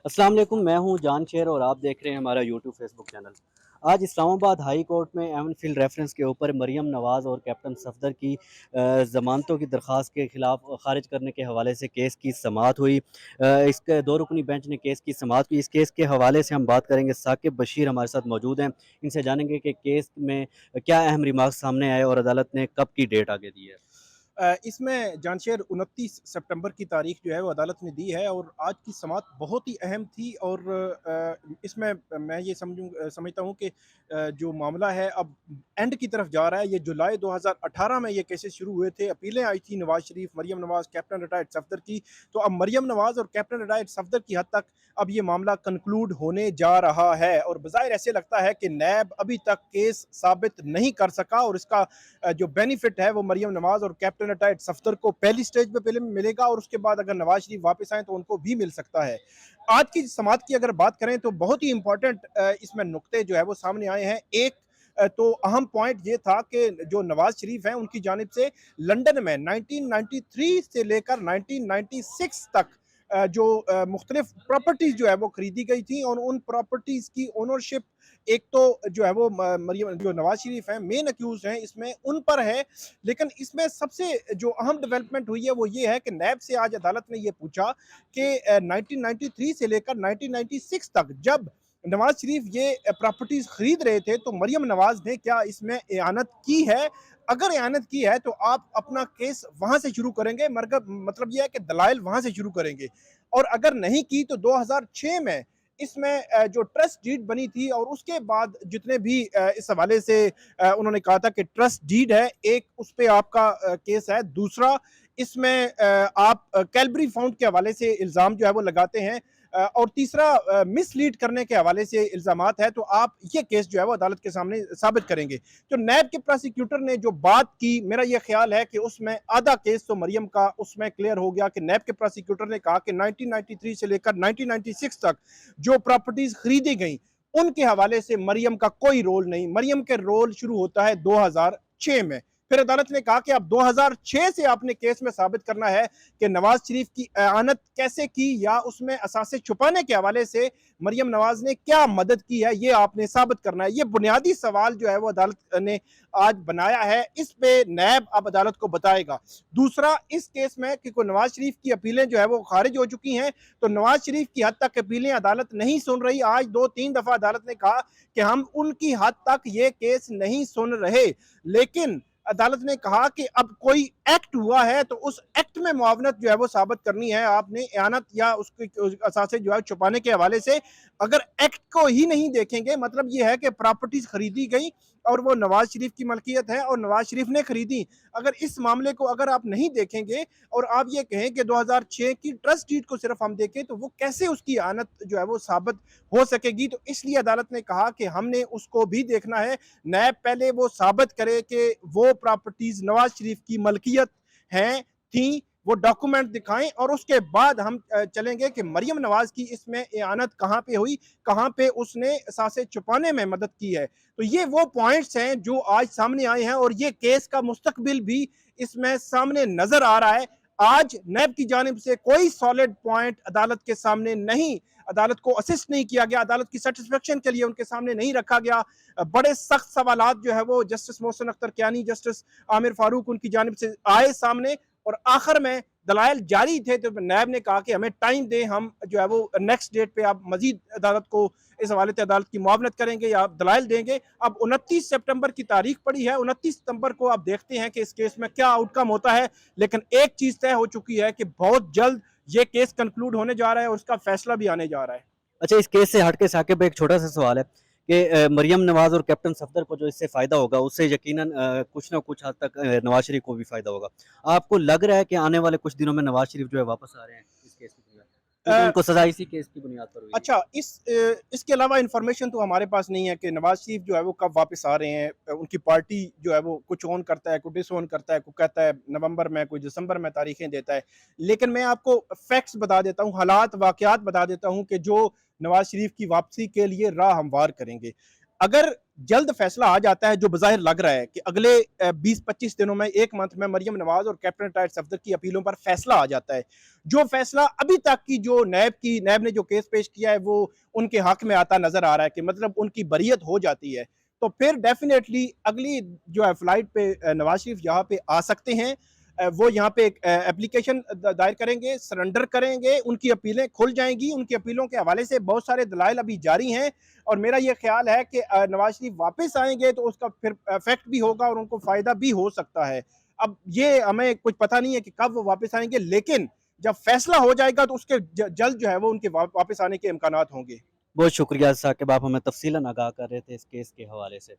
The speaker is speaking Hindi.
अस्सलाम वालेकुम, मैं हूँ जान शेर और आप देख रहे हैं हमारा यूट्यूब फेसबुक चैनल। आज इस्लामाबाद हाई कोर्ट में एवन फील्ड रेफरेंस के ऊपर मरियम नवाज़ और कैप्टन सफदर की ज़मानतों की दरख्वास्त के खिलाफ खारिज करने के हवाले से केस की समाअत हुई। इसके दो रुकनी बेंच ने केस की समाअत की। इस केस के हवाले से हम बात करेंगे। साकिब बशीर हमारे साथ मौजूद हैं। इनसे जानेंगे कि केस में क्या अहम रिमार्क सामने आए और अदालत ने कब की डेट आगे दी है। इसमें जांचेर 29 सितंबर की तारीख जो है वो अदालत ने दी है और आज की समाअत बहुत ही अहम थी और इसमें मैं ये समझता हूँ कि जो मामला है अब एंड की तरफ जा रहा है। ये जुलाई 2018 में ये केसेस शुरू हुए थे, अपीलें आई थी नवाज शरीफ, मरियम नवाज, कैप्टन रिटायर्ड सफदर की। तो अब मरियम नवाज और कैप्टन रिटायर्ड सफदर की हद तक अब ये मामला कंक्लूड होने जा रहा है और बज़ाहिर ऐसे लगता है कि नैब अभी तक केस साबित नहीं कर सका और इसका जो बेनिफिट है वो मरियम नवाज और कैप्टन रिटायर्ड सफदर को पहली स्टेज पे पहले मिलेगा और उसके बाद अगर नवाज शरीफ वापस आए तो उनको भी मिल सकता है। आज की समाअत की अगर बात करें तो बहुत ही इंपॉर्टेंट इसमें नुक्ते जो है वो सामने आए हैं। एक तो अहम पॉइंट ये था कि जो नवाज शरीफ हैं उनकी जानिब से लंदन में 1993 से लेकर 1996 तक जो मुख्तलिफ प्रॉपर्टीज जो है वो खरीदी गई थी और उन प्रॉपर्टीज की ओनरशिप एक तो जो है वो मरियम जो नवाज शरीफ हैं मेन अक्यूज हैं इसमें उन पर है। लेकिन इसमें सबसे जो अहम डेवलपमेंट हुई है वो ये है कि नैब से आज अदालत ने ये पूछा कि 1993 से लेकर 1996 तक जब नवाज शरीफ ये प्रॉपर्टीज खरीद रहे थे तो मरियम नवाज ने क्या इसमें एआनत की है। अगर एआनत की है तो आप अपना केस वहां से शुरू करेंगे, मतलब यह है कि दलाइल वहां से शुरू करेंगे। और अगर नहीं की तो 2006 में इसमें जो ट्रस्ट डीड बनी थी और उसके बाद जितने भी इस हवाले से उन्होंने कहा था कि ट्रस्ट डीड है, एक उस पर आपका केस है। दूसरा इसमें आप कैलबरी फाउंड के हवाले से इल्ज़ाम जो है वो लगाते हैं और तीसरा मिसलीड करने के हवाले से इल्ज़ामात है तो आप ये केस जो है वो अदालत के सामने साबित करेंगे। तो नैब के प्रोसिक्यूटर ने जो बात की, मेरा ये ख्याल है कि उसमें आधा केस तो मरियम का उसमें क्लियर हो गया कि नैब के प्रोसिक्यूटर ने कहा कि 1993 से लेकर 1996 तक जो प्रॉपर्टीज खरीदी गई उनके हवाले से मरियम का कोई रोल नहीं। मरियम के रोल शुरू होता है 2006 में। फिर अदालत ने कहा कि अब 2006 से आपने केस में साबित करना है कि नवाज शरीफ की आनत कैसे की या उसमें असासे छुपाने के हवाले से मरियम नवाज ने क्या मदद की है, ये आपने साबित करना है। ये बुनियादी सवाल जो है वो अदालत ने आज बनाया है, इस पे नैब अब अदालत को बताएगा। दूसरा, इस केस में कि नवाज शरीफ की अपीलें जो है वो खारिज हो चुकी हैं तो नवाज शरीफ की हद तक अपीलें अदालत नहीं सुन रही। आज 2-3 दफा अदालत ने कहा कि हम उनकी हद तक ये केस नहीं सुन रहे, लेकिन अदालत ने कहा कि अब कोई एक्ट हुआ है तो उस एक्ट में मुआवनत जो है वो साबित करनी है आपने, एयानत या उसके असासे जो है छुपाने के हवाले से। अगर एक्ट को ही नहीं देखेंगे, मतलब ये है कि प्रॉपर्टीज खरीदी गई और वो नवाज शरीफ की मलकियत है और नवाज शरीफ ने खरीदी, अगर इस मामले को अगर आप नहीं देखेंगे और आप ये कहें कि 2006 की ट्रस्ट डीड को सिर्फ हम देखें तो वो कैसे उसकी आनत जो है वो साबित हो सकेगी। तो इसलिए अदालत ने कहा कि हमने उसको भी देखना है। नैब पहले वो साबित करे कि वो प्रॉपर्टीज नवाज शरीफ की मलकियत हैं, थी, वो डॉक्यूमेंट दिखाएं और उसके बाद हम चलेंगे कि मरियम नवाज की इसमें एआनत कहाँ पे हुई, कहाँ पे उसने सासे छुपाने में मदद की है। तो ये वो पॉइंट्स हैं जो आज सामने आए हैं और ये केस का मुस्तकबिल भी इसमें सामने नजर आ रहा है। आज नैब की जानिब से कोई सॉलिड पॉइंट अदालत के सामने नहीं, अदालत को असिस्ट नहीं किया गया, अदालत की सेटिस्फेक्शन के लिए उनके सामने नहीं रखा गया। बड़े सख्त सवालात जो है वो जस्टिस मोहसिन अख्तर कियानी, जस्टिस आमिर फारूक उनकी जानिब से आए सामने और आखिर में दलाइल जारी थे तो नैब ने कहा कि हमें टाइम दें, हम जो है वो नेक्स्ट डेट पे आप मजीद अदालत को इस हवाले से अदालत की मुआवनत करेंगे या आप दलाइल देंगे। अब 29 सितंबर की तारीख पड़ी है, 29 सितंबर को आप देखते हैं कि इस केस में क्या आउटकम होता है। लेकिन एक चीज तय हो चुकी है कि बहुत जल्द ये केस कंक्लूड होने जा रहा है और उसका फैसला भी आने जा रहा है। अच्छा, इस केस से हट के साकिब एक छोटा सा सवाल है कि मरियम नवाज और कैप्टन सफदर को जो इससे फ़ायदा होगा उससे यकीनन कुछ ना कुछ हद तक नवाज शरीफ को भी फ़ायदा होगा। आपको लग रहा है कि आने वाले कुछ दिनों में नवाज शरीफ जो है वापस आ रहे हैं इस केस की बुनियाद क्योंकि उनको सज़ा इसी केस की बुनियाद पर हुई थी? अच्छा, इसके अलावा इंफॉर्मेशन तो हमारे पास नहीं है कि नवाज शरीफ जो है वो कब वापस आ रहे हैं। उनकी पार्टी जो है वो कुछ ऑन करता है, कुछ डिसऑन करता है, कुछ कहता है नवंबर में, कोई दिसंबर में तारीखें देता है। लेकिन मैं आपको फैक्ट्स बता देता हूँ, हालात वाकयात बता देता हूँ कि जो नवाज शरीफ की वापसी के लिए राह हमवार करेंगे। अगर जल्द फैसला आ जाता है, जो बज़ाहिर लग रहा है कि अगले 20-25 दिनों में, 1 मंथ में मरियम नवाज़ और कैप्टन रिटायर्ड सफदर की अपीलों पर फैसला आ जाता है। जो फैसला अभी तक की जो नैब ने जो केस पेश किया है, वो उनके हक में आता नज़र आ रहा है कि मतलब उनकी बरियत हो जाती है। तो फिर डेफ़िनेटली अगली जो है फ्लाइट पे नवाज़ शरीफ यहाँ पे आ सकते हैं। वो यहाँ पे एक एप्लीकेशन दायर करेंगे, सरेंडर करेंगे, उनकी अपीलें खुल जाएँगी। उनकी अपीलों के हवाले से बहुत सारे दलाइल अभी जारी हैं और मेरा ये ख्याल है कि नवाज़ शरीफ वापस आएँगे तो उसका फिर इफ़ेक्ट भी होगा और उनको फ़ायदा भी हो सकता है। अब ये हमें कुछ पता नहीं है कि कब वो वापस आएँगे, लेकिन जब फैसला हो जाएगा तो उसके जल्द जो है वो उनके वापस आने के इम्कानात होंगे। बहुत शुक्रिया साकिब, आप हमें तफसीलन आगाह कर रहे थे इस केस के हवाले से।